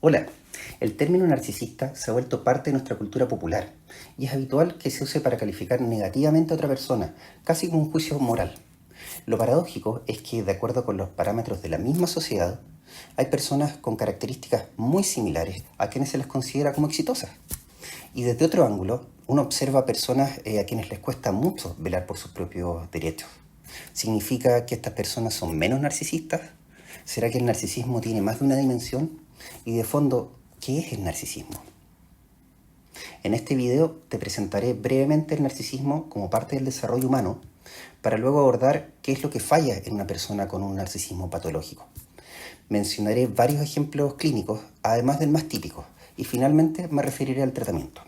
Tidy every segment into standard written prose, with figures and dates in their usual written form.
Hola, el término narcisista se ha vuelto parte de nuestra cultura popular y es habitual que se use para calificar negativamente a otra persona, casi como un juicio moral. Lo paradójico es que, de acuerdo con los parámetros de la misma sociedad, hay personas con características muy similares a quienes se les considera como exitosas. Y desde otro ángulo, uno observa personas a quienes les cuesta mucho velar por sus propios derechos. ¿Significa que estas personas son menos narcisistas? ¿Será que el narcisismo tiene más de una dimensión? Y de fondo, ¿qué es el narcisismo? En este video te presentaré brevemente el narcisismo como parte del desarrollo humano para luego abordar qué es lo que falla en una persona con un narcisismo patológico. Mencionaré varios ejemplos clínicos, además del más típico, y finalmente me referiré al tratamiento.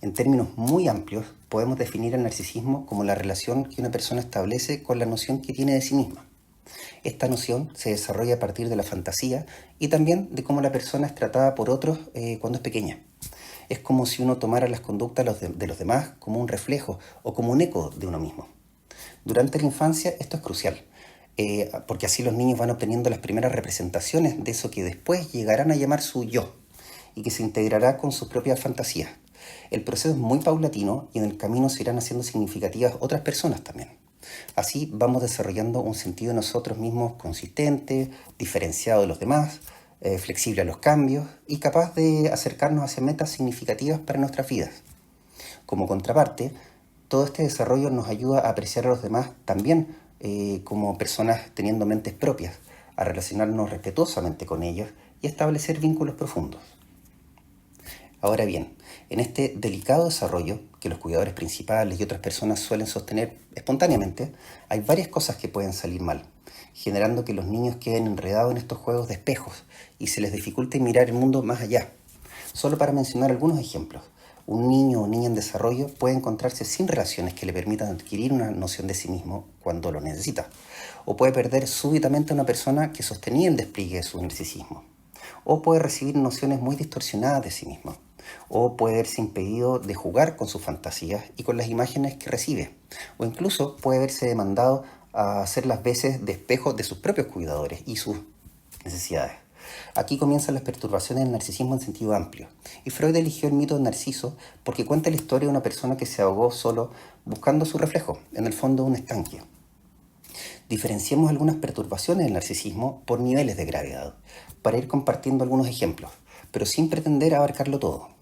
En términos muy amplios, podemos definir el narcisismo como la relación que una persona establece con la noción que tiene de sí misma. Esta noción se desarrolla a partir de la fantasía y también de cómo la persona es tratada por otros cuando es pequeña. Es como si uno tomara las conductas de los demás como un reflejo o como un eco de uno mismo. Durante la infancia esto es crucial, porque así los niños van obteniendo las primeras representaciones de eso que después llegarán a llamar su yo y que se integrará con sus propias fantasías. El proceso es muy paulatino y en el camino se irán haciendo significativas otras personas también. Así vamos desarrollando un sentido de nosotros mismos consistente, diferenciado de los demás, flexible a los cambios y capaz de acercarnos hacia metas significativas para nuestras vidas. Como contraparte, todo este desarrollo nos ayuda a apreciar a los demás también como personas teniendo mentes propias, a relacionarnos respetuosamente con ellos y a establecer vínculos profundos. Ahora bien, en este delicado desarrollo, que los cuidadores principales y otras personas suelen sostener espontáneamente, hay varias cosas que pueden salir mal, generando que los niños queden enredados en estos juegos de espejos y se les dificulte mirar el mundo más allá. Solo para mencionar algunos ejemplos, un niño o niña en desarrollo puede encontrarse sin relaciones que le permitan adquirir una noción de sí mismo cuando lo necesita, o puede perder súbitamente a una persona que sostenía el despliegue de su narcisismo, o puede recibir nociones muy distorsionadas de sí mismo, o puede verse impedido de jugar con sus fantasías y con las imágenes que recibe, o incluso puede verse demandado a hacer las veces de espejo de sus propios cuidadores y sus necesidades. Aquí comienzan las perturbaciones del narcisismo en sentido amplio, y Freud eligió el mito de Narciso porque cuenta la historia de una persona que se ahogó solo buscando su reflejo, en el fondo de un estanque. Diferenciemos algunas perturbaciones del narcisismo por niveles de gravedad, para ir compartiendo algunos ejemplos, pero sin pretender abarcarlo todo.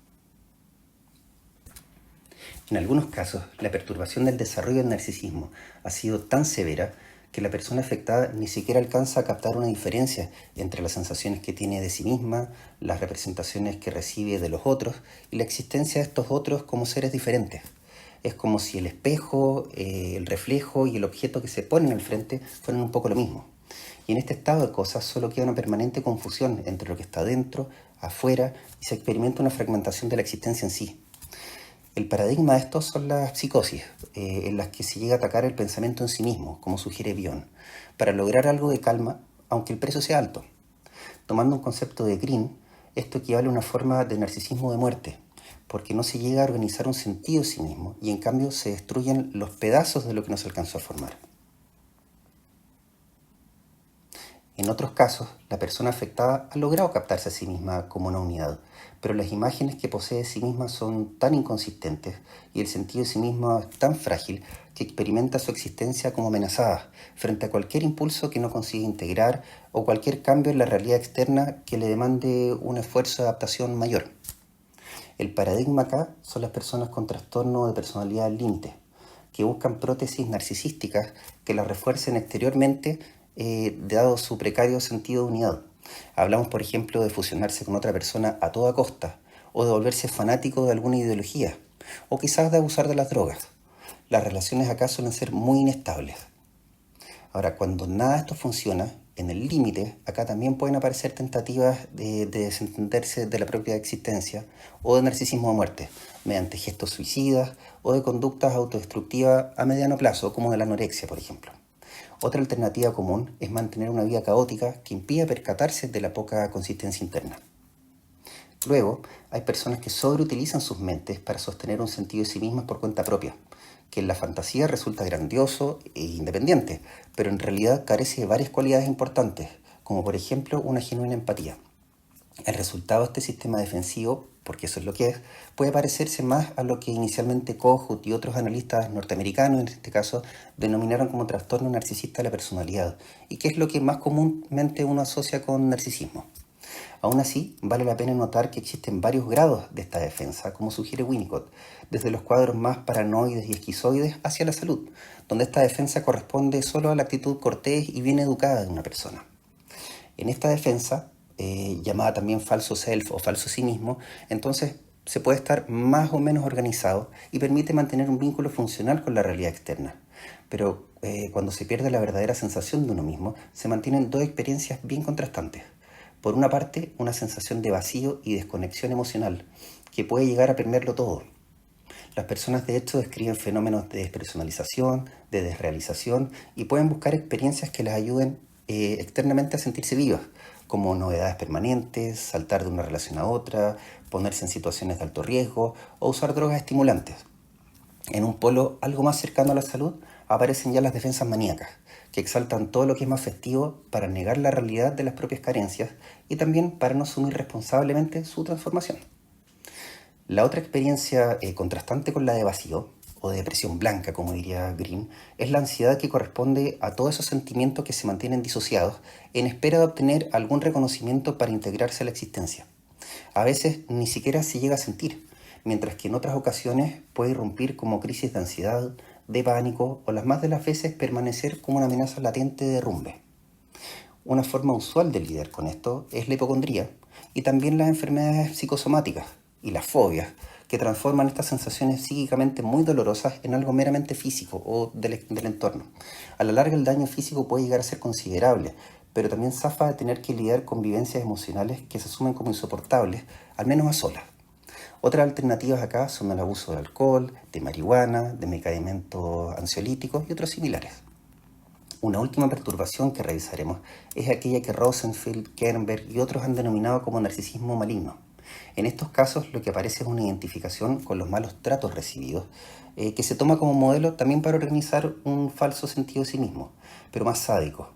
En algunos casos, la perturbación del desarrollo del narcisismo ha sido tan severa que la persona afectada ni siquiera alcanza a captar una diferencia entre las sensaciones que tiene de sí misma, las representaciones que recibe de los otros y la existencia de estos otros como seres diferentes. Es como si el espejo, el reflejo y el objeto que se ponen al frente fueran un poco lo mismo. Y en este estado de cosas solo queda una permanente confusión entre lo que está dentro, afuera, y se experimenta una fragmentación de la existencia en sí. El paradigma de esto son las psicosis, en las que se llega a atacar el pensamiento en sí mismo, como sugiere Bion, para lograr algo de calma, aunque el precio sea alto. Tomando un concepto de Green, esto equivale a una forma de narcisismo de muerte, porque no se llega a organizar un sentido de sí mismo y en cambio se destruyen los pedazos de lo que no se alcanzó a formar. En otros casos, la persona afectada ha logrado captarse a sí misma como una unidad, pero las imágenes que posee de sí misma son tan inconsistentes y el sentido de sí misma es tan frágil que experimenta su existencia como amenazada frente a cualquier impulso que no consiga integrar o cualquier cambio en la realidad externa que le demande un esfuerzo de adaptación mayor. El paradigma acá son las personas con trastorno de personalidad límite, que buscan prótesis narcisísticas que las refuercen exteriormente dado su precario sentido de unidad. Hablamos, por ejemplo, de fusionarse con otra persona a toda costa, o de volverse fanático de alguna ideología, o quizás de abusar de las drogas. Las relaciones acá suelen ser muy inestables. Ahora, cuando nada de esto funciona, en el límite, acá también pueden aparecer tentativas de desentenderse de la propia existencia o de narcisismo de muerte, mediante gestos suicidas o de conductas autodestructivas a mediano plazo, como de la anorexia, por ejemplo. Otra alternativa común es mantener una vida caótica que impida percatarse de la poca consistencia interna. Luego, hay personas que sobreutilizan sus mentes para sostener un sentido de sí mismas por cuenta propia, que en la fantasía resulta grandioso e independiente, pero en realidad carece de varias cualidades importantes, como por ejemplo una genuina empatía. El resultado de este sistema defensivo, porque eso es lo que es, puede parecerse más a lo que inicialmente Kohut y otros analistas norteamericanos, en este caso, denominaron como trastorno narcisista de la personalidad, y que es lo que más comúnmente uno asocia con narcisismo. Aún así, vale la pena notar que existen varios grados de esta defensa, como sugiere Winnicott, desde los cuadros más paranoides y esquizoides hacia la salud, donde esta defensa corresponde solo a la actitud cortés y bien educada de una persona. En esta defensa, llamada también falso self o falso cinismo, entonces se puede estar más o menos organizado y permite mantener un vínculo funcional con la realidad externa. Pero cuando se pierde la verdadera sensación de uno mismo, se mantienen dos experiencias bien contrastantes. Por una parte, una sensación de vacío y desconexión emocional, que puede llegar a permearlo todo. Las personas de hecho describen fenómenos de despersonalización, de desrealización y pueden buscar experiencias que les ayuden externamente a sentirse vivas, como novedades permanentes, saltar de una relación a otra, ponerse en situaciones de alto riesgo o usar drogas estimulantes. En un polo algo más cercano a la salud aparecen ya las defensas maníacas, que exaltan todo lo que es más festivo para negar la realidad de las propias carencias y también para no asumir responsablemente su transformación. La otra experiencia contrastante con la de vacío, o de depresión blanca, como diría Green, es la ansiedad que corresponde a todos esos sentimientos que se mantienen disociados en espera de obtener algún reconocimiento para integrarse a la existencia. A veces ni siquiera se llega a sentir, mientras que en otras ocasiones puede irrumpir como crisis de ansiedad, de pánico o las más de las veces permanecer como una amenaza latente de derrumbe. Una forma usual de lidiar con esto es la hipocondría y también las enfermedades psicosomáticas y las fobias, que transforman estas sensaciones psíquicamente muy dolorosas en algo meramente físico o del entorno. A la larga el daño físico puede llegar a ser considerable, pero también zafa de tener que lidiar con vivencias emocionales que se asumen como insoportables, al menos a solas. Otras alternativas acá son el abuso de alcohol, de marihuana, de medicamentos ansiolíticos y otros similares. Una última perturbación que revisaremos es aquella que Rosenfield, Kernberg y otros han denominado como narcisismo maligno. En estos casos lo que aparece es una identificación con los malos tratos recibidos, que se toma como modelo también para organizar un falso sentido de sí mismo, pero más sádico.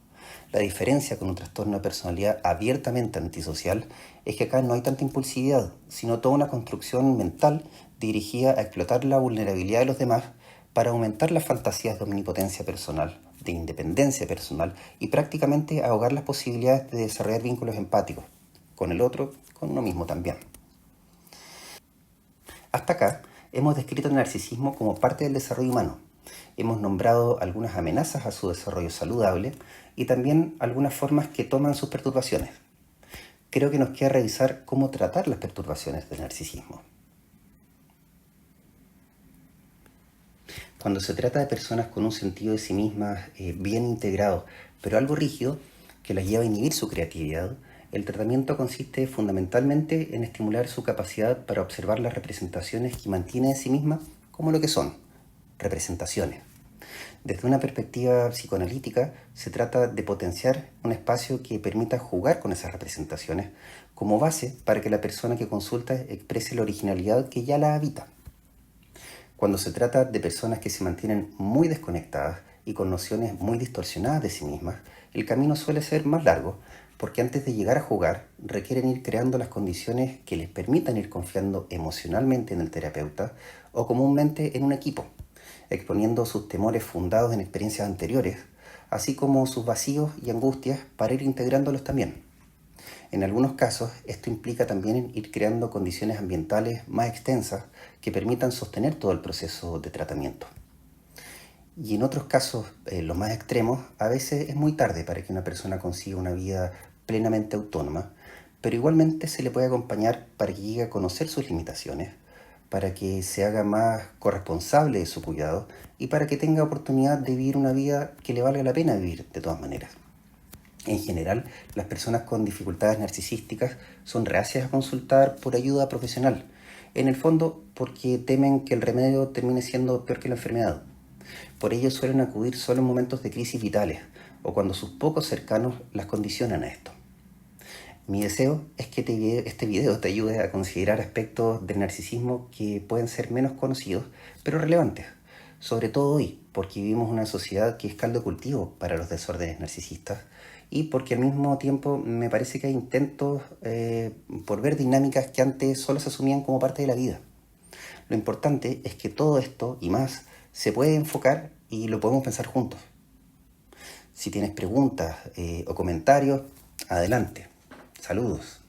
La diferencia con un trastorno de personalidad abiertamente antisocial es que acá no hay tanta impulsividad, sino toda una construcción mental dirigida a explotar la vulnerabilidad de los demás para aumentar las fantasías de omnipotencia personal, de independencia personal y prácticamente ahogar las posibilidades de desarrollar vínculos empáticos, con el otro, con uno mismo también. Hasta acá hemos descrito el narcisismo como parte del desarrollo humano. Hemos nombrado algunas amenazas a su desarrollo saludable y también algunas formas que toman sus perturbaciones. Creo que nos queda revisar cómo tratar las perturbaciones del narcisismo. Cuando se trata de personas con un sentido de sí mismas bien integrado, pero algo rígido, que las lleva a inhibir su creatividad, el tratamiento consiste fundamentalmente en estimular su capacidad para observar las representaciones que mantiene de sí misma como lo que son, representaciones. Desde una perspectiva psicoanalítica, se trata de potenciar un espacio que permita jugar con esas representaciones como base para que la persona que consulta exprese la originalidad que ya la habita. Cuando se trata de personas que se mantienen muy desconectadas y con nociones muy distorsionadas de sí mismas, el camino suele ser más largo, porque antes de llegar a jugar requieren ir creando las condiciones que les permitan ir confiando emocionalmente en el terapeuta o comúnmente en un equipo, exponiendo sus temores fundados en experiencias anteriores, así como sus vacíos y angustias para ir integrándolos también. En algunos casos, esto implica también ir creando condiciones ambientales más extensas que permitan sostener todo el proceso de tratamiento. Y en otros casos, los más extremos, a veces es muy tarde para que una persona consiga una vida plenamente autónoma, pero igualmente se le puede acompañar para que llegue a conocer sus limitaciones, para que se haga más corresponsable de su cuidado y para que tenga oportunidad de vivir una vida que le valga la pena vivir de todas maneras. En general, las personas con dificultades narcisísticas son reacias a consultar por ayuda profesional, en el fondo porque temen que el remedio termine siendo peor que la enfermedad. Por ello suelen acudir solo en momentos de crisis vitales o cuando sus pocos cercanos las condicionan a esto. Mi deseo es que este video te ayude a considerar aspectos del narcisismo que pueden ser menos conocidos, pero relevantes, sobre todo hoy, porque vivimos una sociedad que es caldo de cultivo para los desórdenes narcisistas y porque al mismo tiempo me parece que hay intentos por ver dinámicas que antes solo se asumían como parte de la vida. Lo importante es que todo esto y más se puede enfocar y lo podemos pensar juntos. Si tienes preguntas o comentarios, adelante. Saludos.